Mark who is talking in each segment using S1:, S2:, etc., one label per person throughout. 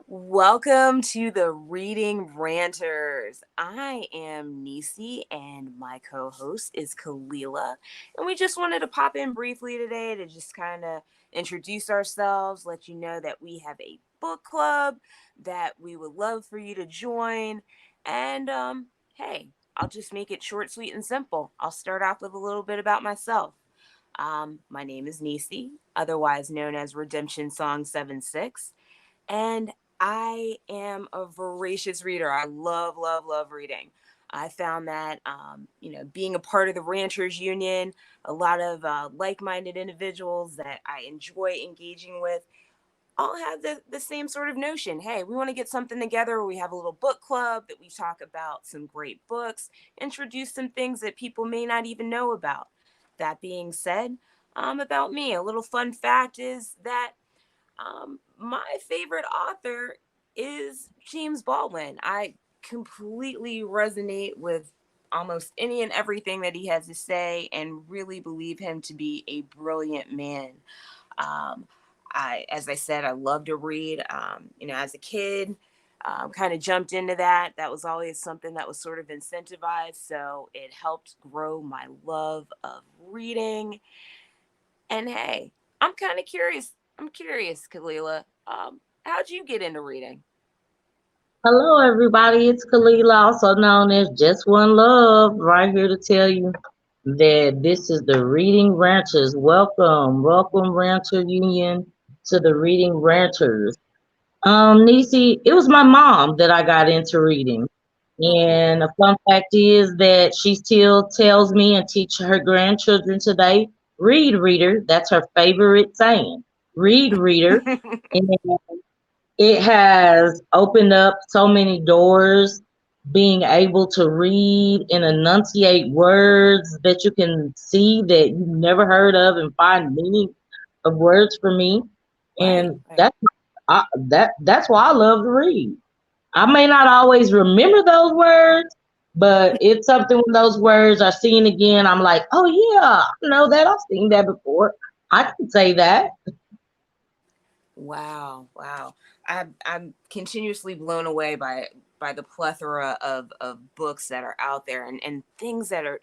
S1: Welcome to the Reading Ranters. I am Nisi and my co-host is Kalila. And we just wanted to pop in briefly today to just kind of introduce ourselves, let you know that we have a book club that we would love for you to join. And hey, I'll just make it short, sweet, and simple. I'll start off with a little bit about myself. My name is Nisi, otherwise known as Redemption Song 76. And I am a voracious reader. I love, love, love reading. I found that, being a part of the Ranters Union, a lot of like minded individuals that I enjoy engaging with all have the same sort of notion. Hey, we want to get something together where we have a little book club that we talk about some great books, introduce some things that people may not even know about. That being said, about me, a little fun fact is that my favorite author is James Baldwin. I completely resonate with almost any and everything that he has to say and really believe him to be a brilliant man. Um, as I said, I love to read. As a kid, kind of jumped into that. That was always something that was sort of incentivized. So it helped grow my love of reading. And hey, I'm kind of curious. I'm curious, Kalila. How'd you get into reading?
S2: Hello, everybody. It's Kalila, also known as Just One Love, right here to tell you that this is the Reading Ranchers. Welcome, Rancher Union, to the Reading Ranchers. Nisi, it was my mom that I got into reading.
S1: Oh,
S2: And a fun fact is that she still tells me and teach her grandchildren today, read, reader. That's her favorite saying. Read, reader. And it has opened up so many doors, being able to read and enunciate words that you can see that you've never heard of and find meaning of words for me.
S1: right,
S2: And
S1: right.
S2: that's why I love to read. I may not always remember those words, but it's something when those words are seen again, I'm like, oh yeah, I know that. I've seen that before. I can say that.
S1: Wow, wow. I'm continuously blown away by the plethora of books that are out there and things that are,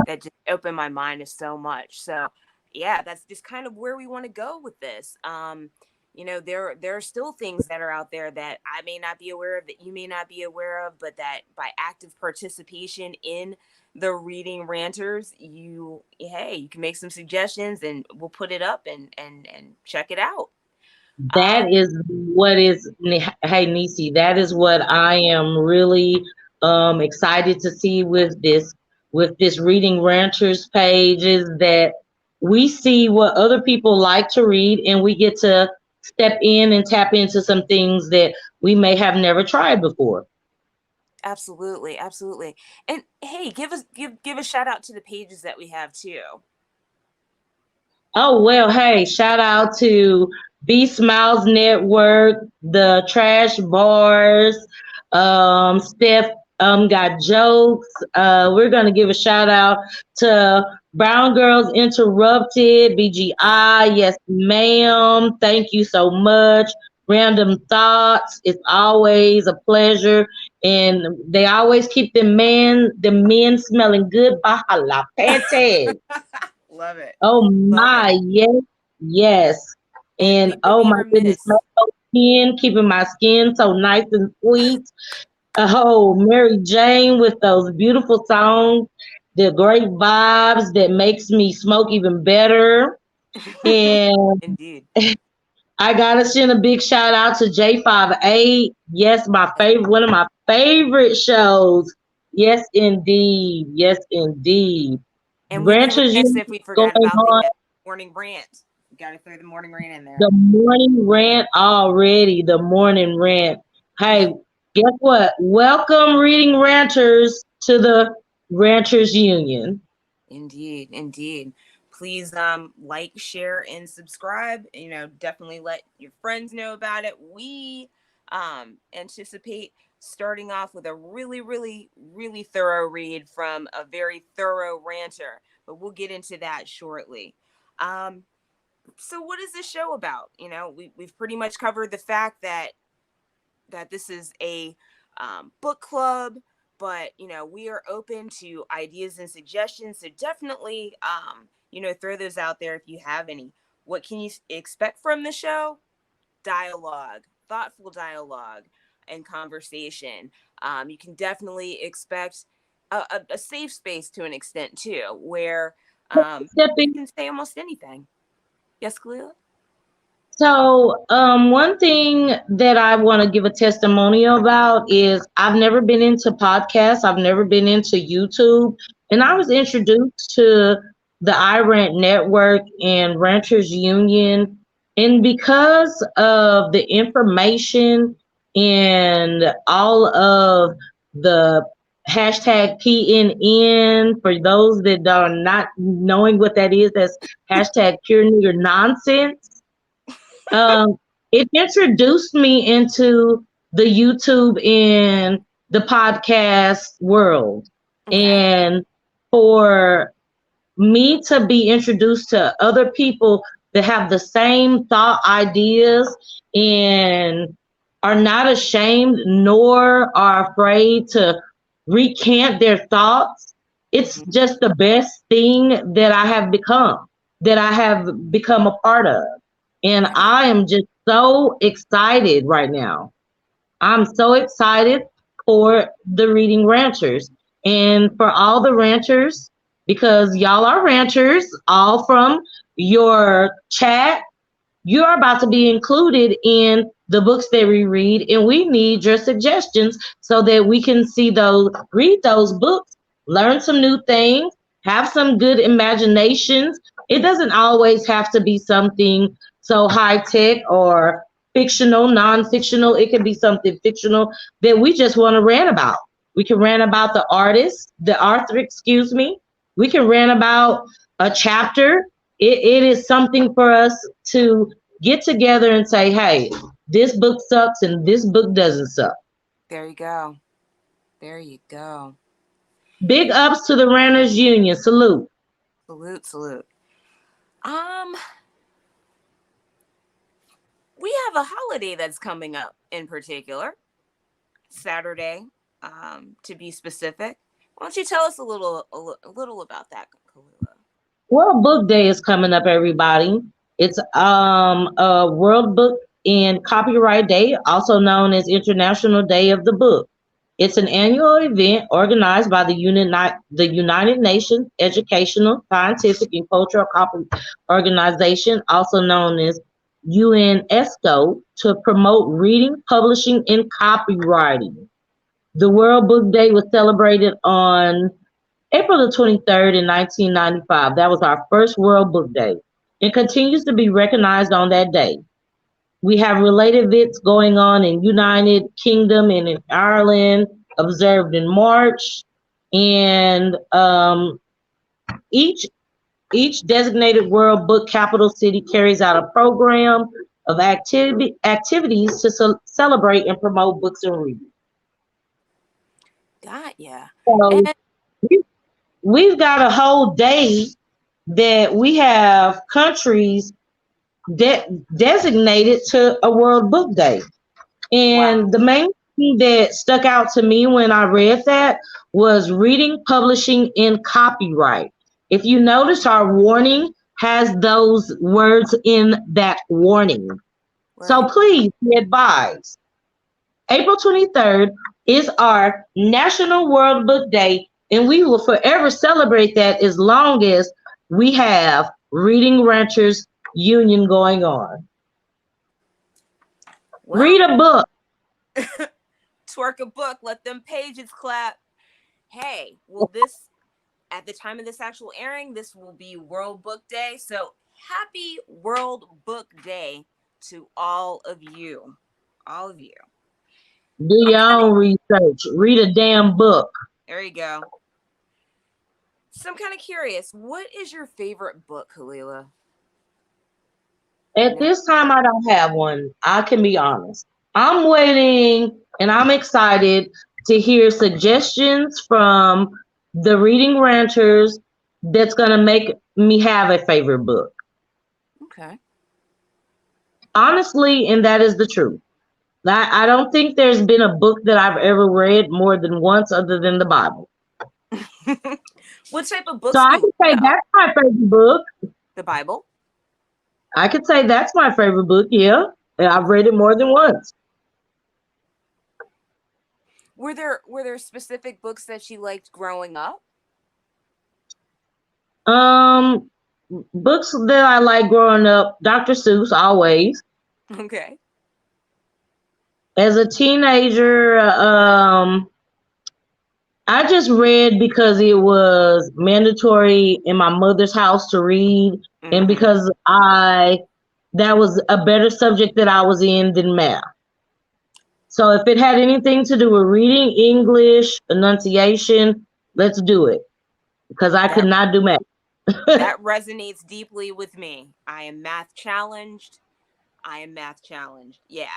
S1: that just open my mind to so much. So yeah, that's just kind of where we want to go with this. There are still things that are out there that I may not be aware of, that you may not be aware of, but that by active participation in the Reading Ranters, you can make some suggestions and we'll put it up and check it out.
S2: That
S1: Um,
S2: is what is, hey Nisi, that is what I am really excited to see with this Reading Ranchers page is that we see what other people like to read and we get to step in and tap into some things that we may have never tried before.
S1: Absolutely, absolutely. And hey, give a shout out to the pages that we have too.
S2: Oh, well, hey, shout out to B Smiles Network, the Trash Bars, Steph got jokes. We're gonna give a shout out to Brown Girls Interrupted, BGI, yes, ma'am. Thank you so much. Random Thoughts, it's always a pleasure. And they always keep the men smelling good. Bahala Panties.
S1: Love it.
S2: Oh
S1: Love it.
S2: my, yes, yes.
S1: And
S2: And
S1: we would
S2: oh
S1: be
S2: my goodness, my
S1: remiss.
S2: skin, keeping my skin so nice and sweet. Oh, Mary Jane with those beautiful songs, the great vibes that makes me smoke even better. And
S1: Indeed.
S2: I gotta send a big shout out to J58. Yes, my favorite, one of my favorite shows. Yes, indeed. Yes, indeed.
S1: And we'd be
S2: Ranchers
S1: remiss
S2: Union
S1: if we
S2: going
S1: forgot about the
S2: on.
S1: morning rant. Got to throw the morning rant in there.
S2: The morning rant already. The morning rant. Hey, guess what? Welcome, reading ranters, to the Ranters Union.
S1: Indeed, indeed. Please like, share, and subscribe. Definitely let your friends know about it. We anticipate starting off with a really, really, really thorough read from a very thorough ranter, but we'll get into that shortly. Um, so what is this show about? We've pretty much covered the fact that that this is a book club, but we are open to ideas and suggestions. So definitely, throw those out there if you have any. What can you expect from the show? Dialogue, thoughtful dialogue, and conversation. You can definitely expect a safe space to an extent too, where you
S2: Stepping.
S1: can say almost anything. Yes, Khalil?
S2: So, one thing that I want to give a testimonial about is I've never been into podcasts. I've never been into YouTube, and I
S1: Mm-hmm.
S2: was introduced to the iRant network and Ranters Union, and because of the information and all of the hashtag PNN, for those that are not knowing what that is, that's hashtag pure nigger nonsense. um, it introduced me into the YouTube and the podcast world.
S1: Okay.
S2: And for me to be introduced to other people that have the same thought ideas and are not ashamed nor are afraid to recant their thoughts, it's
S1: Mm-hmm.
S2: just the best thing that I have become a part of. And
S1: Right.
S2: I am just so excited right now. I'm so excited for the Reading Ranchers and for all the ranchers, because y'all are ranchers, all from your chat. You're about to be included in the books that we read, and we need your suggestions so that we can read those books, learn some new things, have some good imaginations. It doesn't always have to be something so high tech or fictional, non fictional. It can be something fictional that we just want to rant about. We can rant about the author, excuse me. We can rant about a chapter. It is something for us to get together and say, hey, this book sucks and this book doesn't suck.
S1: There you go. There you go.
S2: Big ups to the Ranters Union. Salute.
S1: Salute, salute. Um, we have a holiday that's coming up in particular. Saturday, to be specific. Why don't you tell us a little about that, Kalila?
S2: World Book Day is coming up, everybody. It's a World Book and Copyright Day, also known as International Day of the Book. It's an annual event organized by the United Nations Educational, Scientific, and Cultural Copy Organization, also known as UNESCO, to promote reading, publishing, and copywriting. The World Book Day was celebrated on April the 23rd in 1995. That was our first World Book Day. It continues to be recognized on that day. We have related events going on in United Kingdom and in Ireland, observed in March, and each each designated World Book Capital City carries out a program of activities to celebrate and promote books and reading.
S1: Got ya.
S2: So
S1: And
S2: we- we've got a whole day that we have countries designated to a World Book Day.
S1: wow,
S2: And the main thing that stuck out to me when I read that was reading, publishing, and copyright. If you notice, our warning has those words in that warning. So
S1: right.
S2: please be advised. April 23rd is our National World Book Day, and we will forever celebrate that as long as we have Reading Ranchers Union going on. Read
S1: Well,
S2: a book.
S1: twerk a book, let them pages clap. Hey, will this at the time of this actual airing, this will be World Book Day. So happy World Book Day to all of you. All of you.
S2: Do
S1: I'm
S2: your
S1: kind of
S2: own research. Read a damn book.
S1: there you go. So I'm kind of curious, what is your favorite book, Kalila? You
S2: At
S1: know,
S2: this time, I don't have one. I can be honest. I'm waiting and I'm excited to hear suggestions from the reading ranters that's going to make me have a favorite book.
S1: okay.
S2: Honestly, and that is the truth. I don't think there's been a book that I've ever read more than once other than the Bible.
S1: What type of
S2: So
S1: books do
S2: I
S1: you
S2: could
S1: like
S2: say
S1: though?
S2: that's my favorite book.
S1: The Bible?
S2: I could say that's my favorite book, yeah. And I've read it more than once.
S1: Were there specific books that she liked growing up?
S2: Um, Books that I like growing up, Dr. Seuss always.
S1: Okay.
S2: As a teenager, I just read because it was mandatory in my mother's house to read, and
S1: Mm-hmm.
S2: because I that was a better subject that I was in than math. So if it had anything to do with reading, English, enunciation, let's do it because I could
S1: That
S2: not do math.
S1: that resonates deeply with me. I am math challenged. I am math challenged. Yeah.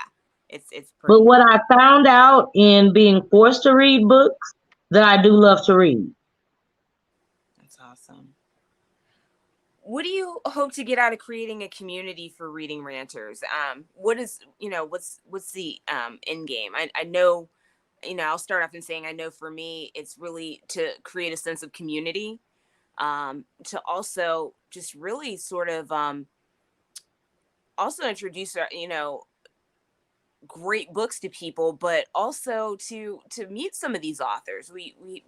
S1: It's
S2: But
S1: pretty.
S2: what I found out in being forced to read books that I do love to read.
S1: That's awesome. What do you hope to get out of creating a community for reading ranters? What is what's the end game? I know, I'll start off in saying I know for me it's really to create a sense of community, to also just really sort of also introduce great books to people, but also to meet some of these authors. We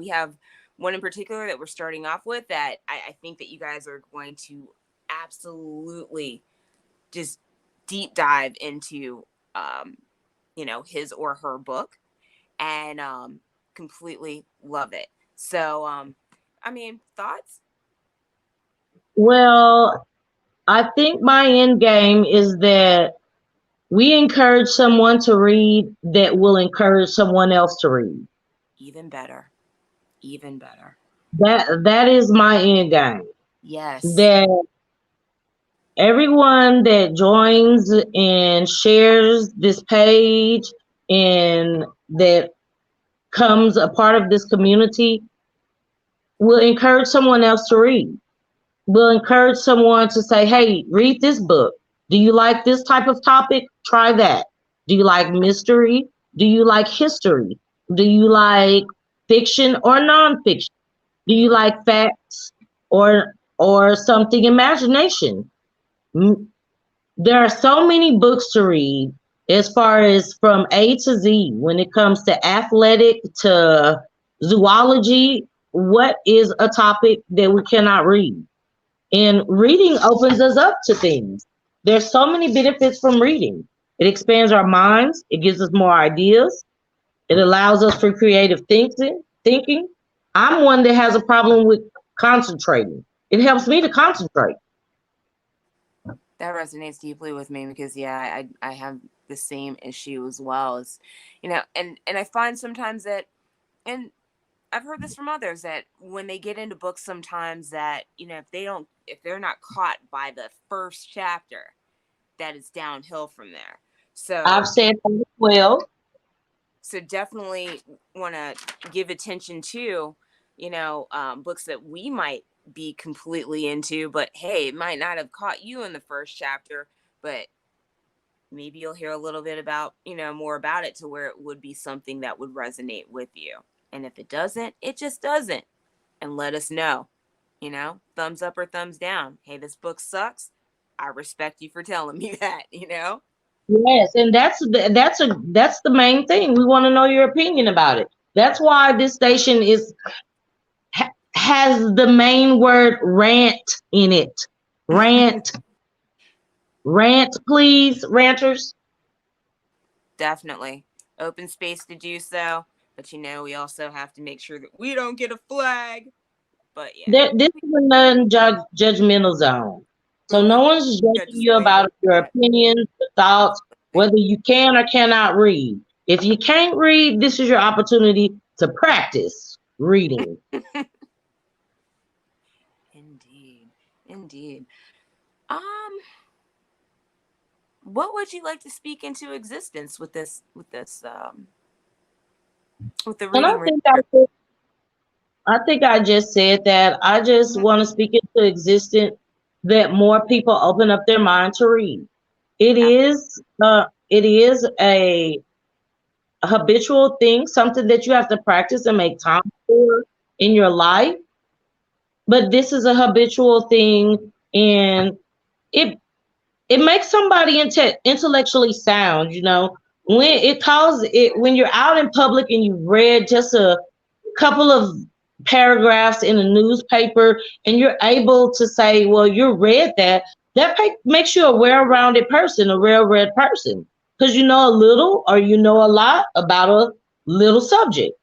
S1: have one in particular that we're starting off with that I think that you guys are going to absolutely just deep dive into, his or her book, and completely love it. So I mean, thoughts?
S2: Well, I think my end game is that we encourage someone to read that will encourage someone else to read.
S1: Even better. Even better.
S2: That is my end game.
S1: Yes.
S2: That everyone that joins and shares this page and that comes a part of this community will encourage someone else to read. Will encourage someone to say, hey, read this book. Do you like this type of topic? Try that. Do you like mystery? Do you like history? Do you like fiction or nonfiction? Do you
S1: Mm-hmm.
S2: like facts or something imagination? There are so many books to read as far as from A to Z when it comes to athletic to zoology. What is a topic that we cannot read? And reading opens us up to things. There's so many benefits from reading. It expands our minds, it gives us more ideas, it allows us for creative thinking. I'm one that has a problem with concentrating. It helps me to concentrate.
S1: That resonates deeply with me because yeah, I have the same issue as well. As and I find sometimes that, and I've heard this from others, that when they get into books sometimes that, if they're not caught by the first chapter, that it's downhill from there.
S2: I've
S1: So
S2: said that as well.
S1: so definitely want to give attention to, books that we might be completely into, but hey, it might not have caught you in the first chapter, but maybe you'll hear a little bit about, more about it to where it would be something that would resonate with you. And if it doesn't, it just doesn't. And let us know, thumbs up or thumbs down. Hey, this book sucks. I respect you for telling me that.
S2: Yes, and that's the main thing. We want to know your opinion about it. That's why this station has the main word rant in it. Rant, rant, please, ranters.
S1: Definitely. Open space to do so. But we also have to make sure that we don't get a flag. But yeah.
S2: This is a non-judgmental zone. So
S1: But we
S2: no one's judging you
S1: legislated.
S2: about your opinions, your thoughts,
S1: Absolutely.
S2: whether you can or cannot read. If you can't read, this is your opportunity to practice reading.
S1: Indeed. Indeed. Um, what would you like to speak into existence with the
S2: And
S1: reading reader?
S2: I think I just said that. I just
S1: Mhm.
S2: want to speak into existence that more people open up their mind to read. It
S1: Ab-
S2: is it is a habitual thing, something that you have to practice and make time for in your life. But this is a habitual thing, and it it makes somebody intellectually sound. When it calls it when you're out in public and you've read just a couple of paragraphs in a newspaper and you're able to say, well, you read that, makes you a well-rounded person, a well-read person, because you know a little or you know a lot about a little subject.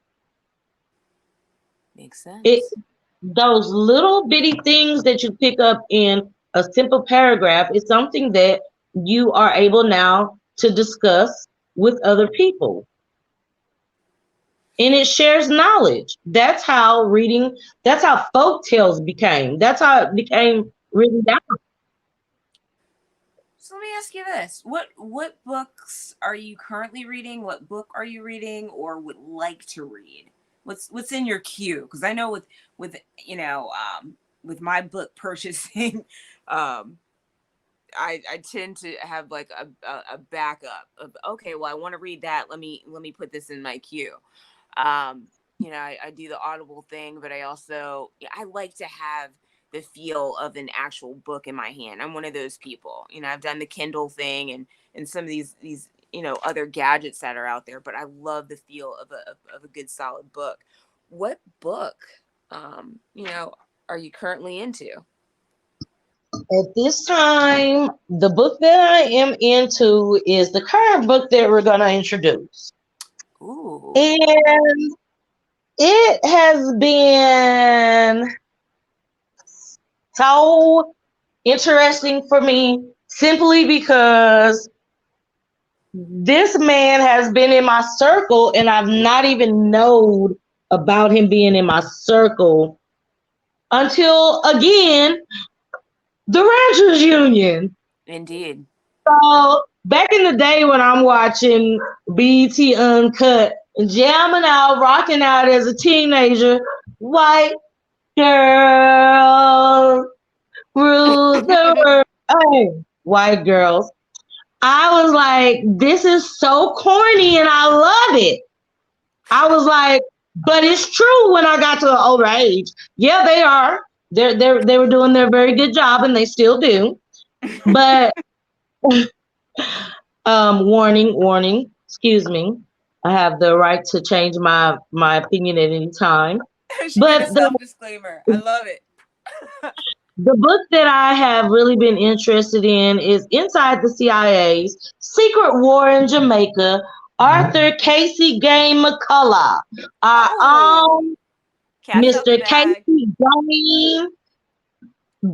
S1: Makes
S2: It
S1: sense.
S2: Those little bitty things that you pick up in a simple paragraph is something that you are able now to discuss with other people. And it shares knowledge. That's how folk tales became. That's how it became written down.
S1: So let me ask you this: what books are you currently reading? What book are you reading, or would like to read? What's in your queue? Because I know with with my book purchasing, um, I tend to have like a backup of, okay, well, I want to read that. Let me put this in my queue. Um, I do the Audible thing, but I like to have the feel of an actual book in my hand. I'm one of those people. I've done the Kindle thing and some of these other gadgets that are out there, but I love the feel of a good solid book. What book, are you currently into?
S2: At this time, the book that I am into is the current book that we're going to introduce.
S1: Ooh,
S2: And it has been so interesting for me simply because this man has been in my circle and I've not even known about him being in my circle until again the Ranters Union.
S1: indeed.
S2: So back in the day when I'm watching BT Uncut, jamming out, rocking out as a teenager, white girls rule the world. Hey, white girls. I was like, this is so corny and I love it. I was like, but it's true when I got to an older age. Yeah, they are. They were doing their very good job and they still do. But warning, excuse me. I have the right to change my opinion at any time.
S1: She did a
S2: But
S1: self disclaimer. I love it.
S2: the book that I have really been interested in is Inside the CIA's Secret War in Jamaica, Arthur Casey Game McCullough. Our
S1: Oh,
S2: own
S1: cat's out the
S2: Mr.
S1: bag.
S2: Casey Game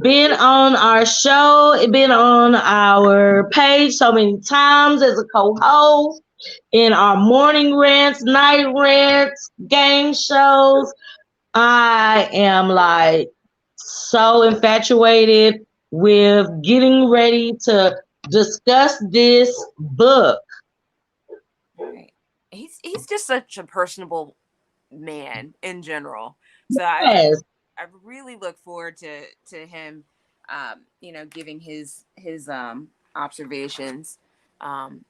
S2: been on our show, been on our page so many times as a co-host in our morning rants, night rants, game shows. I am like so infatuated with getting ready to discuss this book.
S1: Right. He's just such a personable man in general. So
S2: Yes.
S1: I really look forward to him, giving his observations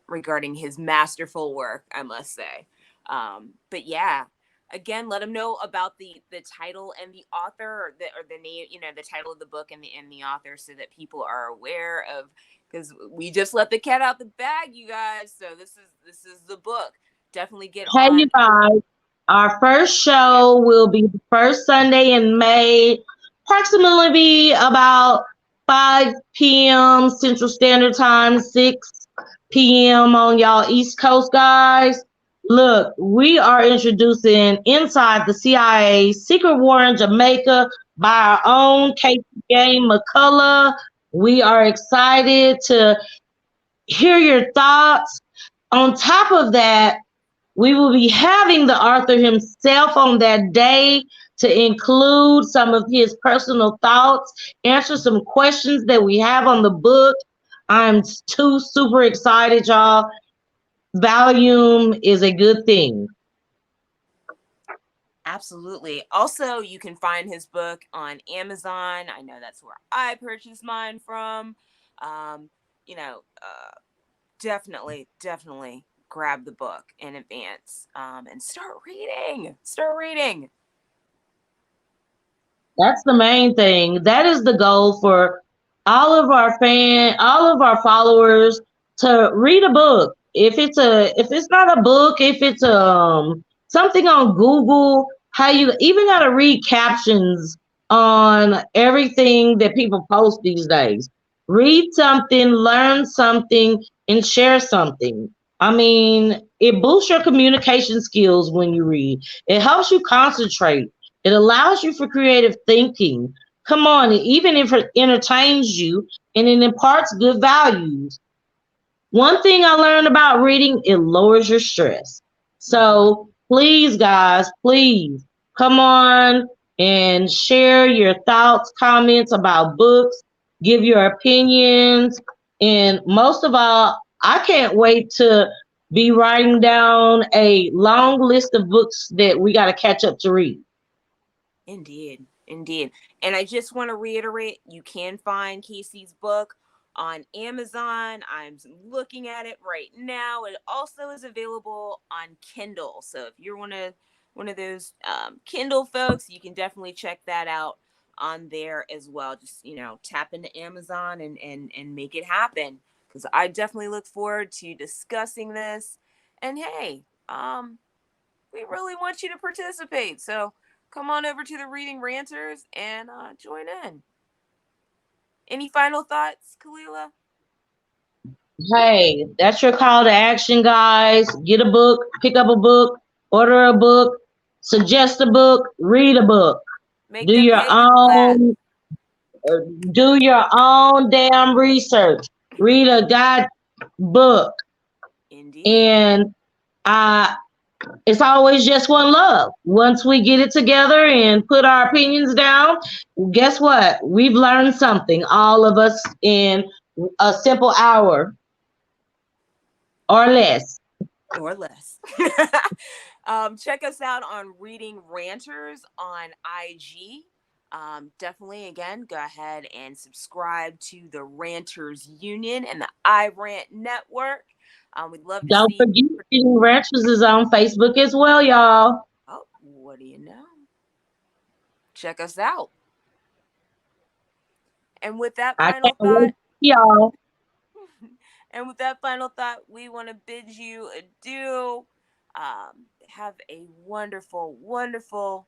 S1: regarding his masterful work, I must say. But yeah, again, let him know about the title and the author, or the name, the title of the book and the author, so that people are aware of. Because we just let the cat out the bag, you guys. So this is the book. Definitely get
S2: Hey, you
S1: on.
S2: guys. Our first
S1: Yeah.
S2: show will be the first Sunday in May, approximately be about 5 p.m. Central Standard Time, 6 p.m. on y'all East Coast, guys. Look, we are introducing Inside the CIA Secret War in Jamaica by our own Casey Game McCullough. We are excited to hear your thoughts. On top of that, we will be having the author himself on that day to include some of his personal thoughts, answer some questions that we have on the book. I'm too super excited, y'all. Volume is a good thing.
S1: Absolutely. Also, you can find his book on Amazon. I know that's where I purchased mine from. Um, you know, uh, definitely grab the book in advance, and start reading. Start reading.
S2: That's the main thing. That is the goal for all of our followers to read a book. If it's not a book, if it's something on Google, how you even got to read captions on everything that people post these days. Read something, learn something, and share something. I mean, it boosts your communication skills when you read. It helps you concentrate. It allows you for creative thinking. Come on, even if it entertains you and it imparts good values. One thing I learned about reading, it lowers your stress.
S1: Hmm.
S2: So please, guys, please come on and share your thoughts, comments about books, give your opinions. And most of all, I can't wait to be writing down a long list of books that we got to catch up to read.
S1: Indeed, indeed. And I just want to reiterate, you can find Casey's book on Amazon. I'm looking at it right now. It also is available on Kindle. So if you're one of those Kindle folks, you can definitely check that out on there as well. Just tap into Amazon and make it happen. Because I definitely look forward to discussing this. And hey, we really want you to participate. So come on over to the Reading Ranters and join in. Any final thoughts, Kalila?
S2: Hey, that's your call to action, guys. Get a book, pick up a book, order a book, suggest a book, read a book.
S1: Make
S2: Do
S1: them
S2: your
S1: pages clap.
S2: own, do your own damn research. Read a god book,
S1: Indeed.
S2: and uh, it's always just one love. Once we get it together and put our opinions down, guess what? We've learned something, all of us, in a simple hour or less.
S1: Or less. Check us out on Reading Ranters on IG. Definitely, again, go ahead and subscribe to the Ranters Union and the iRant Network. We'd love to
S2: Don't
S1: see.
S2: forget, Reading Ranchers is on Facebook as well, y'all.
S1: Oh, what do you know? Check us out. And with that
S2: I
S1: final
S2: can't wait
S1: thought,
S2: to see y'all.
S1: we want to bid you adieu. Have a wonderful, wonderful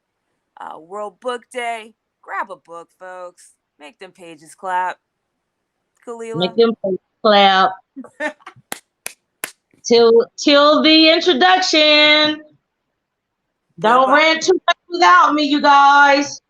S1: World Book Day. Grab a book, folks. Make them pages clap.
S2: Make
S1: Kalila.
S2: them clap. Till the introduction. Don't
S1: Goodbye.
S2: rant too much without me, you guys.